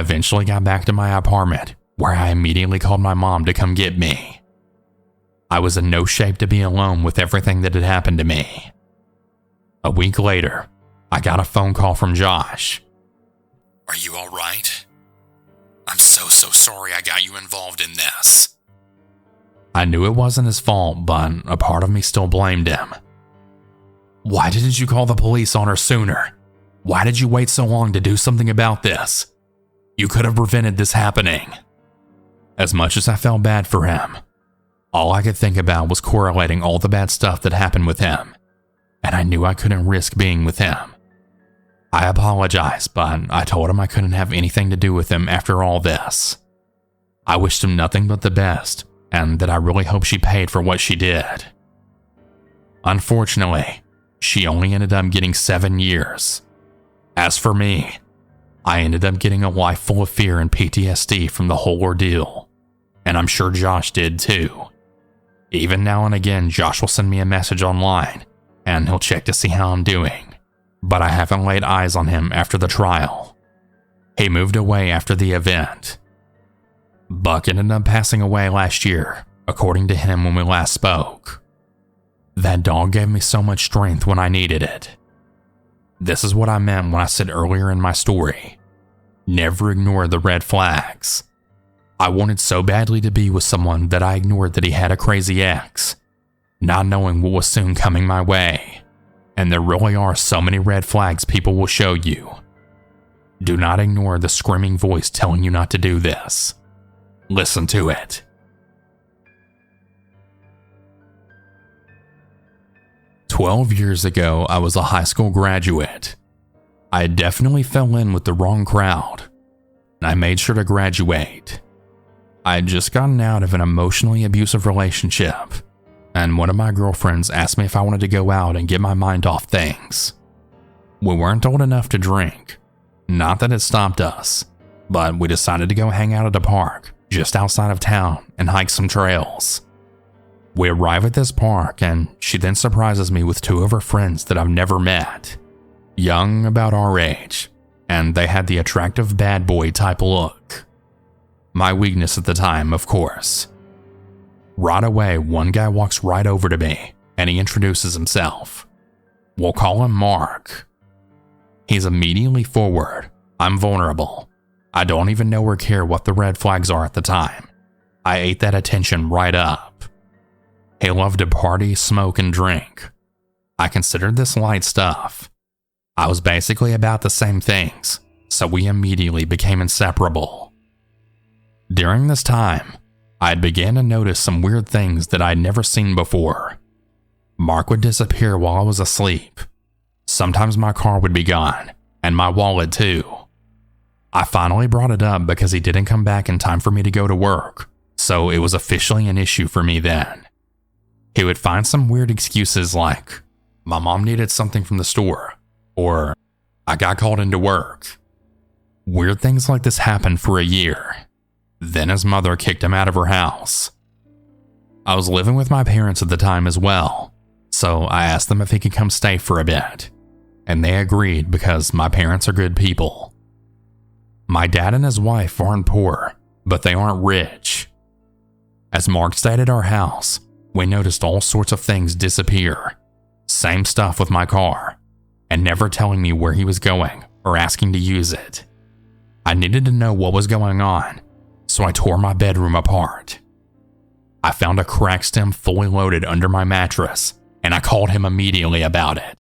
eventually got back to my apartment, where I immediately called my mom to come get me. I was in no shape to be alone with everything that had happened to me. A week later, I got a phone call from Josh. "Are you all right? I'm so sorry I got you involved in this." I knew it wasn't his fault, but a part of me still blamed him. "Why didn't you call the police on her sooner? Why did you wait so long to do something about this? You could have prevented this happening." As much as I felt bad for him, all I could think about was correlating all the bad stuff that happened with him, and I knew I couldn't risk being with him. I apologized, but I told him I couldn't have anything to do with him after all this. I wished him nothing but the best, and that I really hope she paid for what she did. Unfortunately, she only ended up getting 7 years. As for me, I ended up getting a life full of fear and PTSD from the whole ordeal, and I'm sure Josh did too. Even now and again, Josh will send me a message online, and he'll check to see how I'm doing, but I haven't laid eyes on him after the trial. He moved away after the event. Buck ended up passing away last year, according to him when we last spoke. That dog gave me so much strength when I needed it. This is what I meant when I said earlier in my story, never ignore the red flags. I wanted so badly to be with someone that I ignored that he had a crazy ex, not knowing what was soon coming my way. And there really are so many red flags people will show you. Do not ignore the screaming voice telling you not to do this. Listen to it. "12 years ago, I was a high school graduate. I definitely fell in with the wrong crowd, and I made sure to graduate. I had just gotten out of an emotionally abusive relationship, and one of my girlfriends asked me if I wanted to go out and get my mind off things. We weren't old enough to drink, not that it stopped us, but we decided to go hang out at a park just outside of town and hike some trails. We arrive at this park, and she then surprises me with 2 of her friends that I've never met. Young, about our age, and they had the attractive bad boy type look. My weakness at the time, of course. Right away, one guy walks right over to me, and he introduces himself. We'll call him Mark. He's immediately forward. I'm vulnerable. I don't even know or care what the red flags are at the time. I ate that attention right up. He loved to party, smoke, and drink. I considered this light stuff. I was basically about the same things, so we immediately became inseparable. During this time, I began to notice some weird things that I'd never seen before. Mark would disappear while I was asleep. Sometimes my car would be gone, and my wallet too. I finally brought it up because he didn't come back in time for me to go to work, so it was officially an issue for me then. He would find some weird excuses like, my mom needed something from the store, or I got called into work. Weird things like this happened for a year. Then his mother kicked him out of her house. I was living with my parents at the time as well, so I asked them if he could come stay for a bit, and they agreed because my parents are good people. My dad and his wife aren't poor, but they aren't rich. As Mark stayed at our house, we noticed all sorts of things disappear. Same stuff with my car, and never telling me where he was going or asking to use it. I needed to know what was going on, so I tore my bedroom apart. I found a crack stem fully loaded under my mattress, and I called him immediately about it.